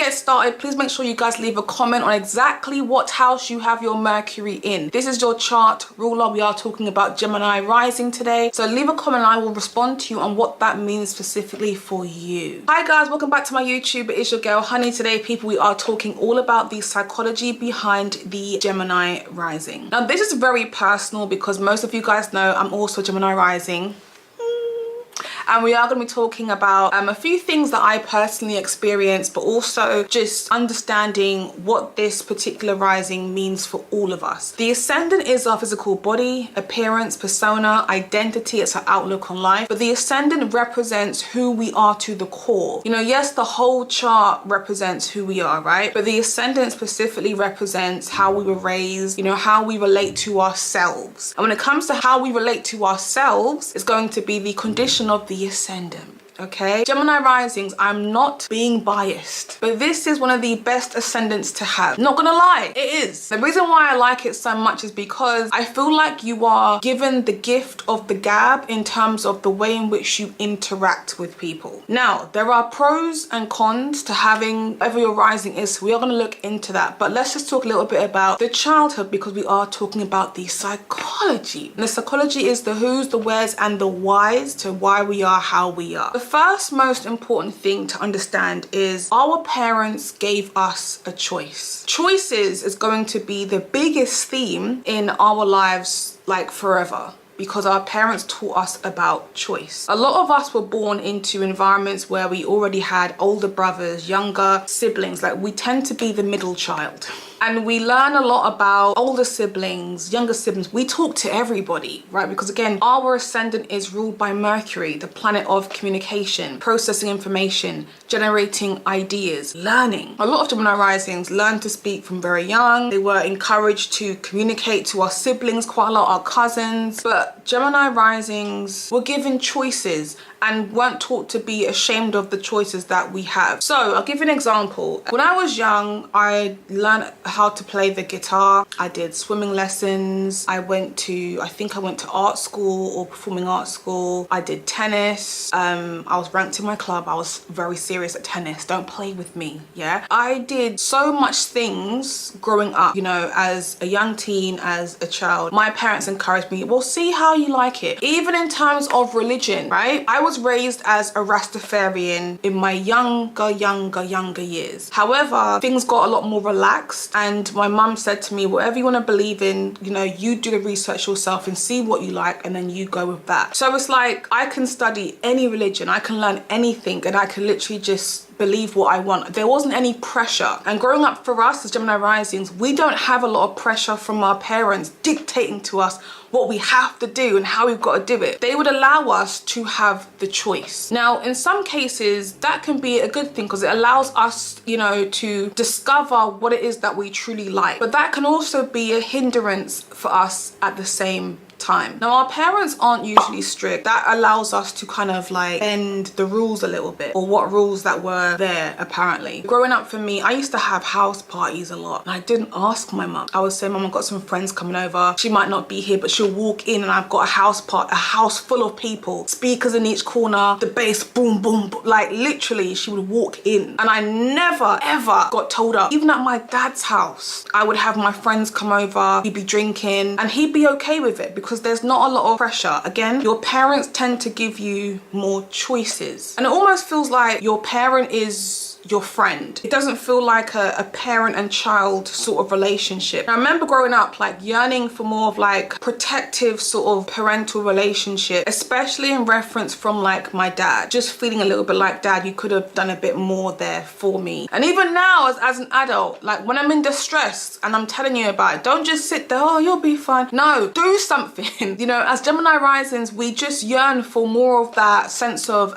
get started, please make sure you guys leave a comment on exactly what house you have your Mercury in. This is your chart ruler. We are talking about Gemini rising today. So leave a comment and I will respond to you on what that means specifically for you. Hi guys, welcome back to my YouTube. It is your girl Honey. Today, people, we are talking all about the psychology behind the Gemini rising. Now, this is very personal because most of you guys know I'm also Gemini rising. And we are going to be talking about a few things that I personally experienced, but also just understanding what this particular rising means for all of us. The ascendant is our physical body, appearance, persona, identity. It's our outlook on life. But the ascendant represents who we are to the core. You know, yes, the whole chart represents who we are, right? But the ascendant specifically represents how we were raised, you know, how we relate to ourselves. And when it comes to how we relate to ourselves, it's going to be the condition of the ascendant. Okay, Gemini risings, I'm not being biased, but this is one of the best ascendants to have. Not gonna lie, it is. The reason why I like it so much is because I feel like you are given the gift of the gab in terms of the way in which you interact with people. Now, there are pros and cons to having whatever your rising is, so we are gonna look into that. But let's just talk a little bit about the childhood because we are talking about the psychology. And the psychology is the who's, the where's, and the why's to why we are how we are. The first most important thing to understand is our parents gave us a choice. Choices is going to be the biggest theme in our lives, like forever, because our parents taught us about choice. A lot of us were born into environments where we already had older brothers, younger siblings, like we tend to be the middle child. And we learn a lot about older siblings, younger siblings. We talk to everybody, right? Because again, our ascendant is ruled by Mercury, the planet of communication, processing information, generating ideas, learning. A lot of Gemini risings learn to speak from very young. They were encouraged to communicate to our siblings, quite a lot, our cousins. But Gemini risings were given choices and weren't taught to be ashamed of the choices that we have. So I'll give you an example. When I was young, I learned how to play the guitar. I did swimming lessons. I think I went to art school or performing arts school. I did tennis. I was ranked in my club. I was very serious at tennis. Don't play with me, yeah? I did so much things growing up, you know, as a young teen, as a child. My parents encouraged me, well, see how you like it. Even in terms of religion, right? I was raised as a Rastafarian in my younger years. However, things got a lot more relaxed and my mum said to me, whatever you want to believe in, you know, you do the research yourself and see what you like and then you go with that. So it's like I can study any religion, I can learn anything and I can literally just believe what I want. There wasn't any pressure. And growing up for us as Gemini risings, we don't have a lot of pressure from our parents dictating to us what we have to do and how we've got to do it. They would allow us to have the choice. Now, in some cases, that can be a good thing because it allows us, you know, to discover what it is that we truly like. But that can also be a hindrance for us at the same time. Now, our parents aren't usually strict. That allows us to kind of like bend the rules a little bit, or what rules that were there apparently. Growing up for me, I used to have house parties a lot and I didn't ask my mum. I would say, Mum, I've got some friends coming over. She might not be here, but she'll walk in and I've got a house full of people, speakers in each corner, the bass boom, boom, boom. Like literally she would walk in and I never ever got told up. Even at my dad's house, I would have my friends come over, he'd be drinking and he'd be okay with it because there's not a lot of pressure. Again, your parents tend to give you more choices and it almost feels like your parent is your friend. It doesn't feel like a parent and child sort of relationship. I remember growing up like yearning for more of like protective sort of parental relationship, especially in reference from like my dad. Just feeling a little bit like, Dad, you could have done a bit more there for me. And even now as an adult, like when I'm in distress and I'm telling you about it, don't just sit there, oh, you'll be fine. No, do something. You know, as Gemini risings, we just yearn for more of that sense of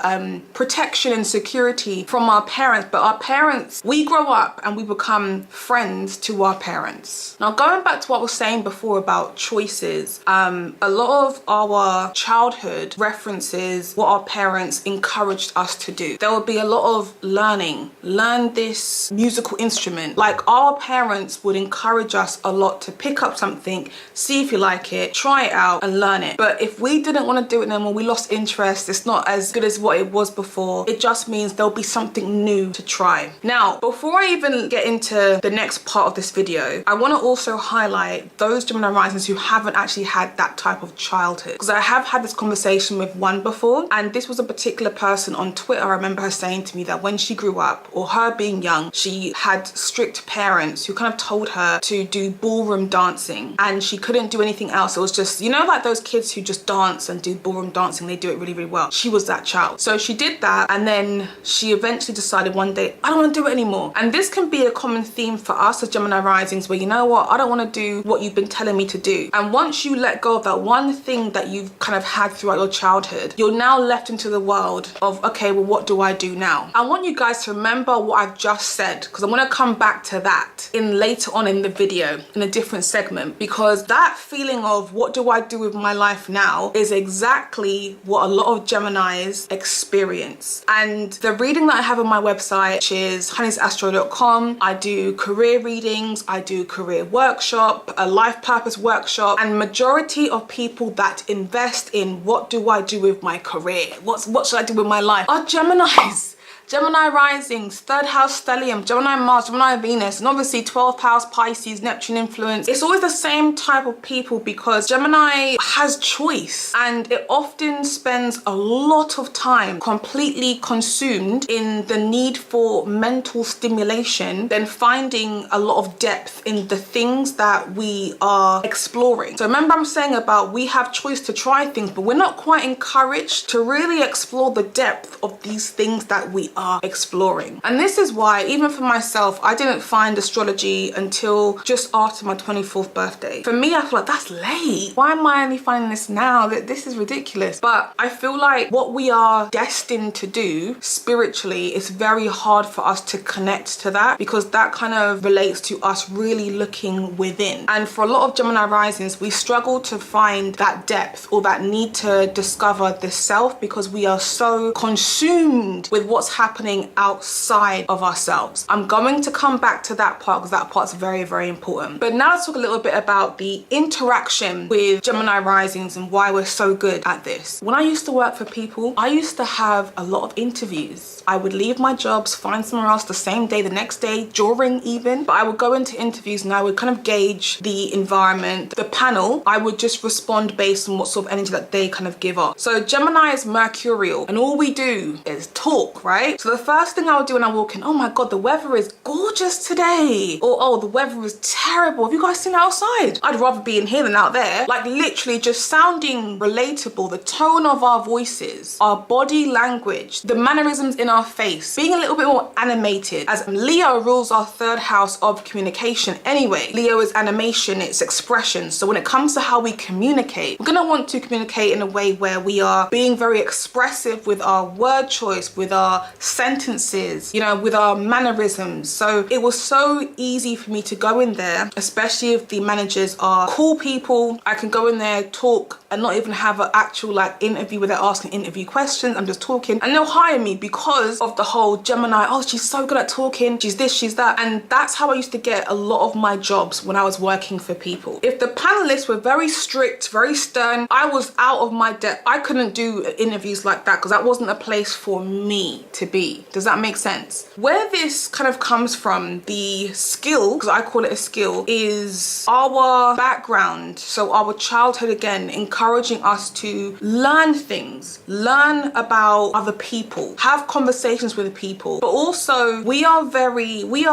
protection and security from our parents. But our parents, we grow up and we become friends to our parents. Now, going back to what I was saying before about choices, a lot of our childhood references what our parents encouraged us to do. There would be a lot of learn this musical instrument. Like our parents would encourage us a lot to pick up something, see if you like it, try it out and learn it. But if we didn't want to do it anymore, we lost interest, it's not as good as what it was before, it just means there'll be something new to try. Now, before I even get into the next part of this video, I want to also highlight those Gemini risings who haven't actually had that type of childhood, because I have had this conversation with one before, and this was a particular person on Twitter. I remember her saying to me that when she grew up, or her being young, she had strict parents who kind of told her to do ballroom dancing, and she couldn't do anything else. It was just, you know, like those kids who just dance and do ballroom dancing, they do it really, really well. She was that child. So she did that, and then she eventually decided one day, I don't want to do it anymore. And this can be a common theme for us as Gemini risings, where, you know what, I don't want to do what you've been telling me to do. And once you let go of that one thing that you've kind of had throughout your childhood, you're now left into the world of, okay, well, what do I do now? I want you guys to remember what I've just said, because I'm going to come back to that in later on in the video in a different segment, because that feeling of what do I do with my life now is exactly what a lot of Geminis experience. And the reading that I have on my website, which is honeysastro.com, I do career readings, I do career workshop, a life purpose workshop, and majority of people that invest in what do I do with my career, what should I do with my life, are Geminis. Gemini risings, third house stellium, Gemini Mars, Gemini Venus, and obviously 12th house Pisces, Neptune influence. It's always the same type of people, because Gemini has choice, and it often spends a lot of time completely consumed in the need for mental stimulation than finding a lot of depth in the things that we are exploring. So remember, I'm saying about we have choice to try things, but we're not quite encouraged to really explore the depth of these things that we are exploring. And this is why, even for myself, I didn't find astrology until just after my 24th birthday. For me, I feel like that's late. Why am I only finding this now? That this is ridiculous. But I feel like what we are destined to do spiritually, it's very hard for us to connect to that, because that kind of relates to us really looking within. And for a lot of Gemini risings, we struggle to find that depth or that need to discover the self, because we are so consumed with what's happening outside of ourselves. I'm going to come back to that part, because that part's very, very important. But now let's talk a little bit about the interaction with Gemini risings and why we're so good at this. When I used to work for people, I used to have a lot of interviews. I would leave my jobs, find somewhere else the same day, the next day, during even, but I would go into interviews and I would kind of gauge the environment. The panel, I would just respond based on what sort of energy that they kind of give off. So Gemini is mercurial, and all we do is talk, right? So the first thing I would do when I walk in, oh my God, the weather is gorgeous today. Or, oh, the weather is terrible. Have you guys seen it outside? I'd rather be in here than out there. Like, literally just sounding relatable, the tone of our voices, our body language, the mannerisms in our face, being a little bit more animated, as Leo rules our third house of communication anyway. Leo is animation, it's expression. So when it comes to how we communicate, we're gonna want to communicate in a way where we are being very expressive with our word choice, with our sentences, you know, with our mannerisms. So it was so easy for me to go in there, especially if the managers are cool people. I can go in there, talk, and not even have an actual like interview where they're asking interview questions. I'm just talking, and they'll hire me because of the whole Gemini, oh, she's so good at talking, she's this, she's that. And that's how I used to get a lot of my jobs when I was working for people. If the panelists were very strict, very stern, I was out of my depth. I couldn't do interviews like that, because that wasn't a place for me to be. Does that make sense? Where this kind of comes from, the skill, because I call it a skill, is our background. So our childhood, again, encouraging us to learn things, learn about other people, have conversations with people. But also we are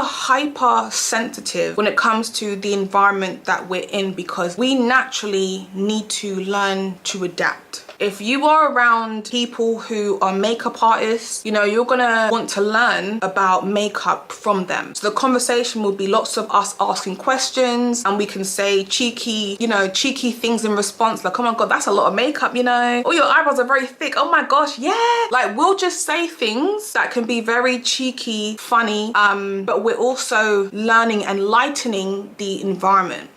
hyper sensitive when it comes to the environment that we're in, because we naturally need to learn to adapt. If you are around people who are makeup artists, you know, you're gonna want to learn about makeup from them. So the conversation will be lots of us asking questions, and we can say cheeky things in response, like, oh my God, that's a lot of makeup, you know, or your eyebrows are very thick, oh my gosh, yeah. Like, we'll just say things that can be very cheeky, funny, but we're also learning and lightening the environment.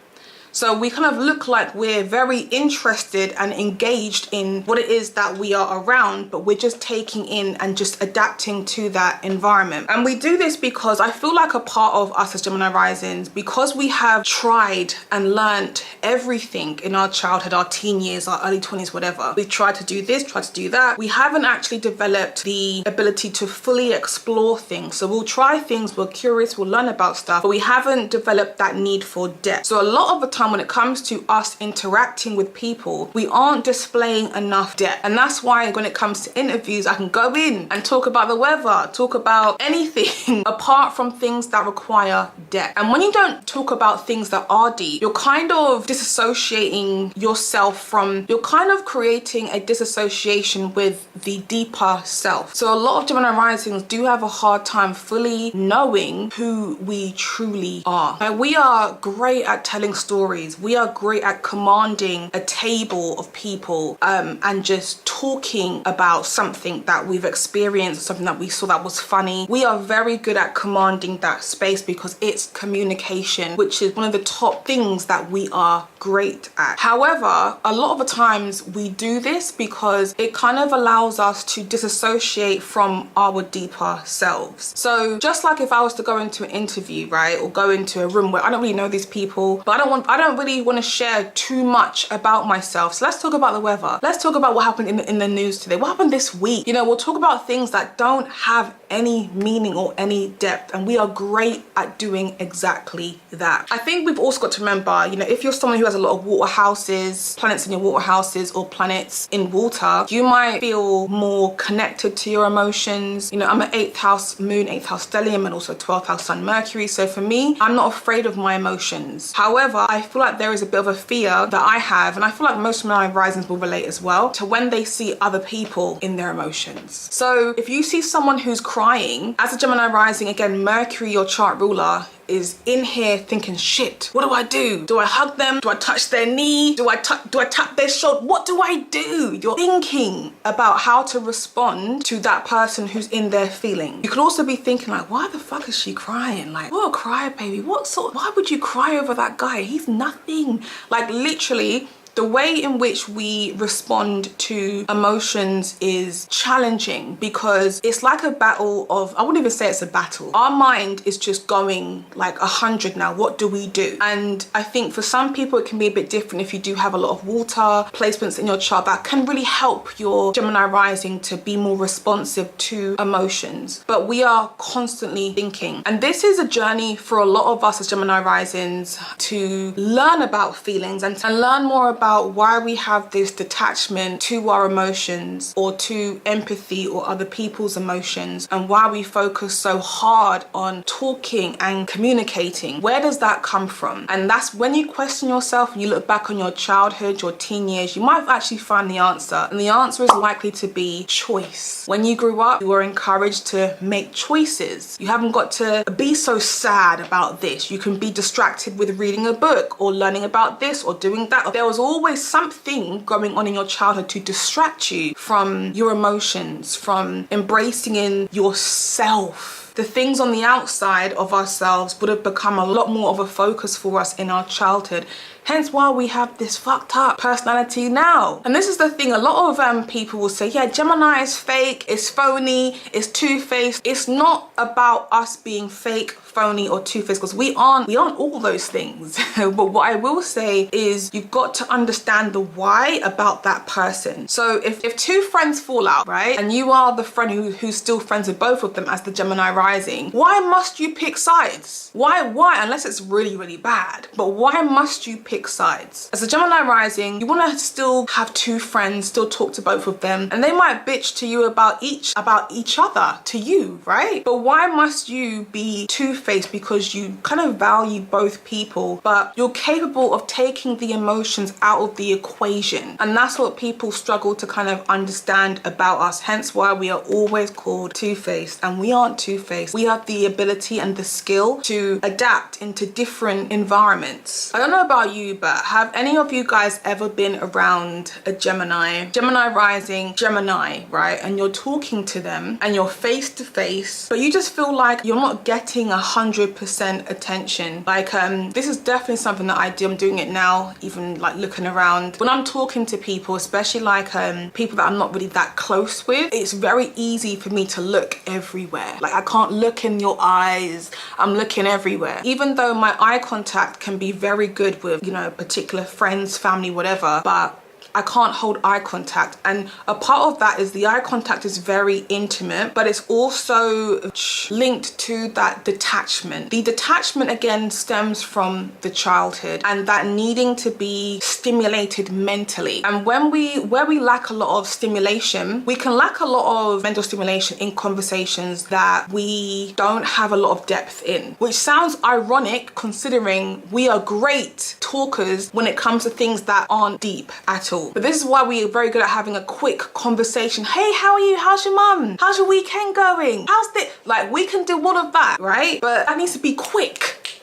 So we kind of look like we're very interested and engaged in what it is that we are around, but we're just taking in and just adapting to that environment. And we do this because I feel like a part of us as Gemini risings, because we have tried and learned everything in our childhood, our teen years, our early 20s, whatever. We've tried to do this, tried to do that. We haven't actually developed the ability to fully explore things. So we'll try things, we're curious, we'll learn about stuff, but we haven't developed that need for depth. So a lot of the time when it comes to us interacting with people, we aren't displaying enough depth. And that's why when it comes to interviews, I can go in and talk about the weather, talk about anything apart from things that require depth. And when you don't talk about things that are deep, you're kind of disassociating yourself from, you're kind of creating a disassociation with the deeper self. So a lot of Gemini risings do have a hard time fully knowing who we truly are. Now, we are great at telling stories. We are great at commanding a table of people and just talking about something that we've experienced, something that we saw that was funny. We are very good at commanding that space because it's communication, which is one of the top things that we are great at. However, a lot of the times we do this because it kind of allows us to disassociate from our deeper selves. So just like if I was to go into an interview, right, or go into a room where I don't really know these people, but I don't really want to share too much about myself. So let's talk about the weather. Let's talk about what happened in the news today. What happened this week? You know, we'll talk about things that don't have any meaning or any depth, and we are great at doing exactly that. I think we've also got to remember, you know, if you're someone who has a lot of water houses, planets in your water houses or planets in water, you might feel more connected to your emotions. You know, I'm an 8th house moon, 8th house stellium, and also 12th house sun Mercury. So for me, I'm not afraid of my emotions. However, I feel like there is a bit of a fear that I have, and I feel like most of my risings will relate as well, to when they see other people in their emotions. So if you see someone who's crying, as a Gemini rising, again, Mercury, your chart ruler, is in here thinking, shit, what do I do? Do I hug them? Do I touch their knee? Do I tap their shoulder? What do I do? You're thinking about how to respond to that person who's in their feeling. You could also be thinking like, why the fuck is she crying? Like, what a crybaby. Why would you cry over that guy? He's nothing. Like, literally, the way in which we respond to emotions is challenging because it's like a battle of, I wouldn't even say it's a battle. Our mind is just going like 100 now. What do we do? And I think for some people it can be a bit different if you do have a lot of water placements in your chart that can really help your Gemini rising to be more responsive to emotions. But we are constantly thinking. And this is a journey for a lot of us as Gemini risings to learn about feelings and learn more about why we have this detachment to our emotions or to empathy or other people's emotions, and why we focus so hard on talking and communicating. Where does that come from? And that's when you question yourself and you look back on your childhood, your teen years, you might actually find the answer. And the answer is likely to be choice. When you grew up, you were encouraged to make choices. You haven't got to be so sad about this. You can be distracted with reading a book or learning about this or doing that. There was always something going on in your childhood to distract you from your emotions, from embracing in yourself. The things on the outside of ourselves would have become a lot more of a focus for us in our childhood. Hence why we have this fucked up personality now. And this is the thing, a lot of people will say, yeah, Gemini is fake, it's phony, it's two-faced. It's not about us being fake, phony or two-faced, because we aren't all those things. But what I will say is you've got to understand the why about that person. So if two friends fall out, right, and you are the friend who's still friends with both of them as the Gemini rising, why must you pick sides? Why, unless it's really, really bad, but why must you pick sides? As a Gemini rising, you want to still have two friends, still talk to both of them, and they might bitch to you about each other to you, right? But why must you be two-faced? Because you kind of value both people, but you're capable of taking the emotions out of the equation. And that's what people struggle to kind of understand about us. Hence why we are always called two-faced, and we aren't two-faced. We have the ability and the skill to adapt into different environments. I don't know about you, you, but have any of you guys ever been around a Gemini rising, Gemini, right? And you're talking to them and you're face to face, but you just feel like you're not getting 100% attention. Like, this is definitely something that I do. I'm doing it now, even like looking around. When I'm talking to people, especially like people that I'm not really that close with, it's very easy for me to look everywhere. Like, I can't look in your eyes. I'm looking everywhere. Even though my eye contact can be very good with, you know, particular friends, family, whatever, but I can't hold eye contact. And a part of that is the eye contact is very intimate, but it's also linked to that detachment. The detachment again stems from the childhood and that needing to be stimulated mentally. And where we lack a lot of stimulation, we can lack a lot of mental stimulation in conversations that we don't have a lot of depth in, which sounds ironic considering we are great talkers when it comes to things that aren't deep at all. But this is why we are very good at having a quick conversation. Hey, how are you? How's your mum? How's your weekend going? How's this? Like, we can do all of that, right? But that needs to be quick,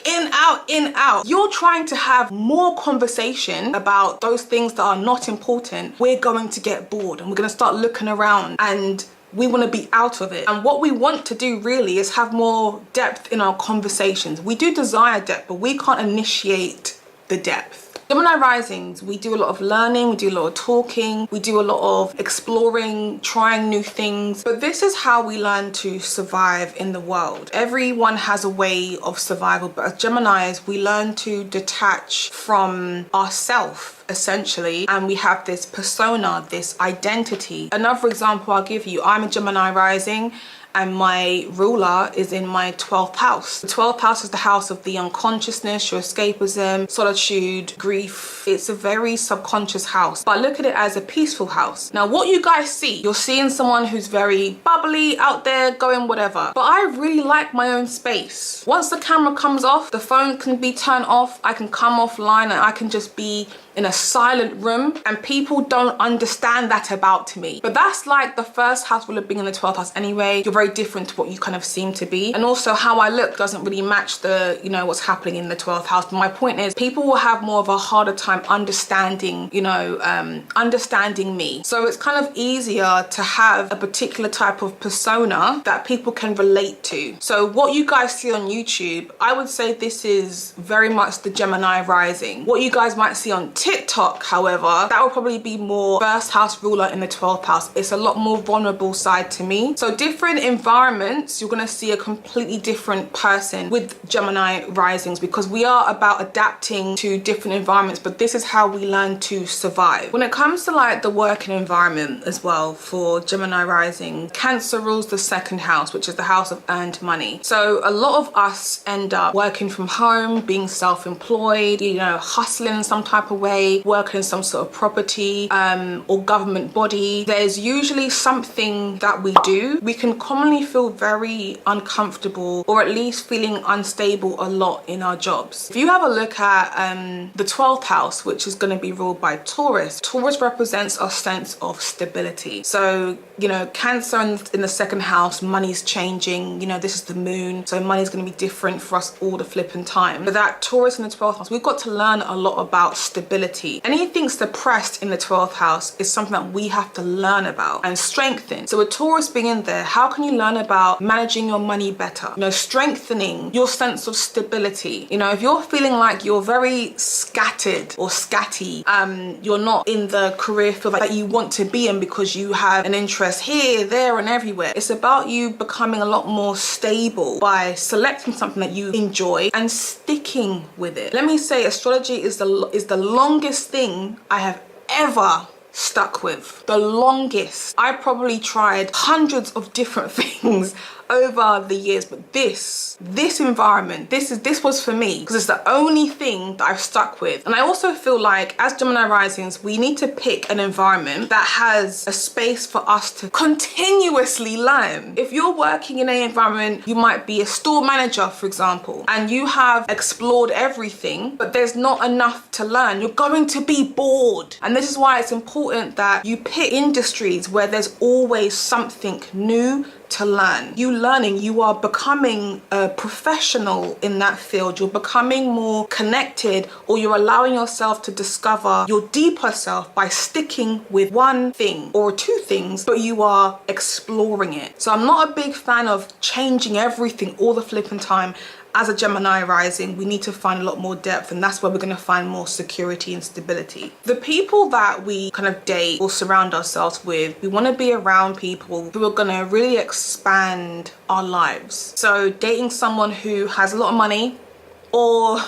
in, out, in, out. You're trying to have more conversation about those things that are not important. We're going to get bored and we're going to start looking around and we want to be out of it. And what we want to do really is have more depth in our conversations. We do desire depth, but we can't initiate the depth. Gemini risings, we do a lot of learning, we do a lot of talking, we do a lot of exploring, trying new things. But this is how we learn to survive in the world. Everyone has a way of survival, but as Geminis, we learn to detach from ourselves, essentially, and we have this persona, this identity. Another example I'll give you, I'm a Gemini rising and my ruler is in my 12th house. The 12th house is the house of the unconsciousness, your escapism, solitude, grief. It's a very subconscious house, but I look at it as a peaceful house. Now, what you guys see, you're seeing someone who's very bubbly, out there, going whatever, but I really like my own space. Once the camera comes off, the phone can be turned off, I can come offline and I can just be in a silent room, and people don't understand that about me. But that's like the first house will have been in the 12th house anyway. You're very different to what you kind of seem to be. And also how I look doesn't really match the, you know, what's happening in the 12th house. But my point is people will have more of a harder time understanding, you know, understanding me. So it's kind of easier to have a particular type of persona that people can relate to. So what you guys see on YouTube, I would say this is very much the Gemini rising. What you guys might see on TikTok, however, that will probably be more first house ruler in the 12th house. It's a lot more vulnerable side to me. So different environments, you're gonna see a completely different person with Gemini risings, because we are about adapting to different environments, but this is how we learn to survive. When it comes to like the working environment as well for Gemini rising, Cancer rules the second house, which is the house of earned money. So a lot of us end up working from home, being self-employed, you know, hustling in some type of way, working in some sort of property or government body. There's usually something that we do. We can commonly feel very uncomfortable or at least feeling unstable a lot in our jobs. If you have a look at the 12th house, which is going to be ruled by Taurus, Taurus represents a sense of stability. So, you know, Cancer in the second house, money's changing, you know, this is the moon, so money's going to be different for us all the flipping time. But that Taurus in the 12th house, we've got to learn a lot about stability. Anything suppressed in the 12th house is something that we have to learn about and strengthen. So with Taurus being in there, how can you learn about managing your money better? You know, strengthening your sense of stability. You know, if you're feeling like you're very scattered or scatty, you're not in the career field that you want to be in because you have an interest here, there, and everywhere. It's about you becoming a lot more stable by selecting something that you enjoy and sticking with it. Let me say, astrology is the longest thing I have ever stuck with. The longest. I probably tried hundreds of different things over the years, but this environment, this was for me because it's the only thing that I've stuck with. And I also feel like as Gemini risings, we need to pick an environment that has a space for us to continuously learn. If you're working in an environment, you might be a store manager, for example, and you have explored everything, but there's not enough to learn, you're going to be bored. And this is why it's important that you pick industries where there's always something new to learn. You learning, you are becoming a professional in that field. You're becoming more connected, or you're allowing yourself to discover your deeper self by sticking with one thing or two things, but you are exploring it. So I'm not a big fan of changing everything all the flipping time. As a Gemini rising, we need to find a lot more depth, and that's where we're going to find more security and stability. The people that we kind of date or surround ourselves with, we want to be around people who are going to really expand our lives. So dating someone who has a lot of money, or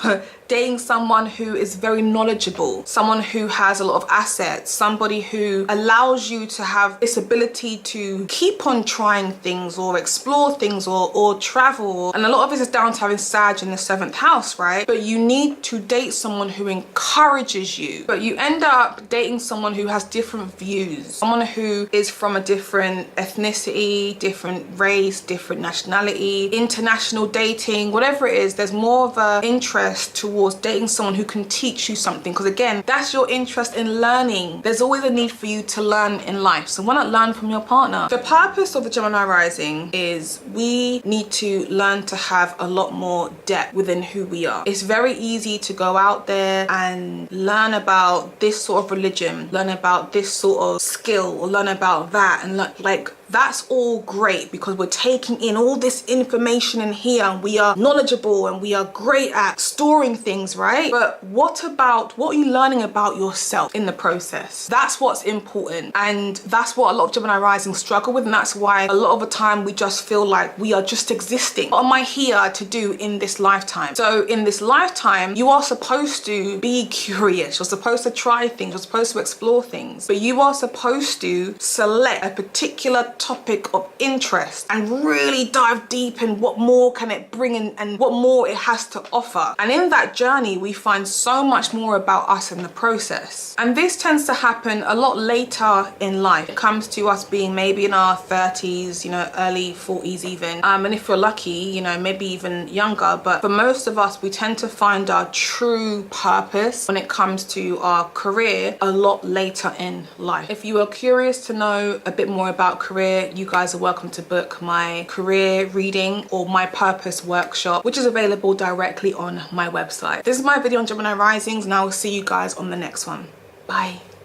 dating someone who is very knowledgeable, someone who has a lot of assets, somebody who allows you to have this ability to keep on trying things or explore things or travel. And a lot of this is down to having Sag in the 7th house, right? But you need to date someone who encourages you. But you end up dating someone who has different views, someone who is from a different ethnicity, different race, different nationality, international dating, whatever it is. There's more of a interest towards dating someone who can teach you something, because again, that's your interest in learning. There's always a need for you to learn in life, so why not learn from your partner? The purpose of the Gemini rising is we need to learn to have a lot more depth within who we are. It's very easy to go out there and learn about this sort of religion, learn about this sort of skill, or learn about that, and like that's all great because we're taking in all this information in here and we are knowledgeable and we are great at storing things, right? But what are you learning about yourself in the process? That's what's important, and that's what a lot of Gemini rising struggle with, and that's why a lot of the time we just feel like we are just existing. What am I here to do in this lifetime? So in this lifetime, you are supposed to be curious, you're supposed to try things, you're supposed to explore things, but you are supposed to select a particular topic of interest and really dive deep in what more can it bring in and what more it has to offer. And in that journey, we find so much more about us in the process. And this tends to happen a lot later in life. It comes to us being maybe in our 30s, early 40s even. And if you're lucky, maybe even younger. But for most of us, we tend to find our true purpose when it comes to our career a lot later in life. If you are curious to know a bit more about career, you guys are welcome to book my career reading or my purpose workshop, which is available directly on my website. This is my video on Gemini risings, and I will see you guys on the next one. Bye.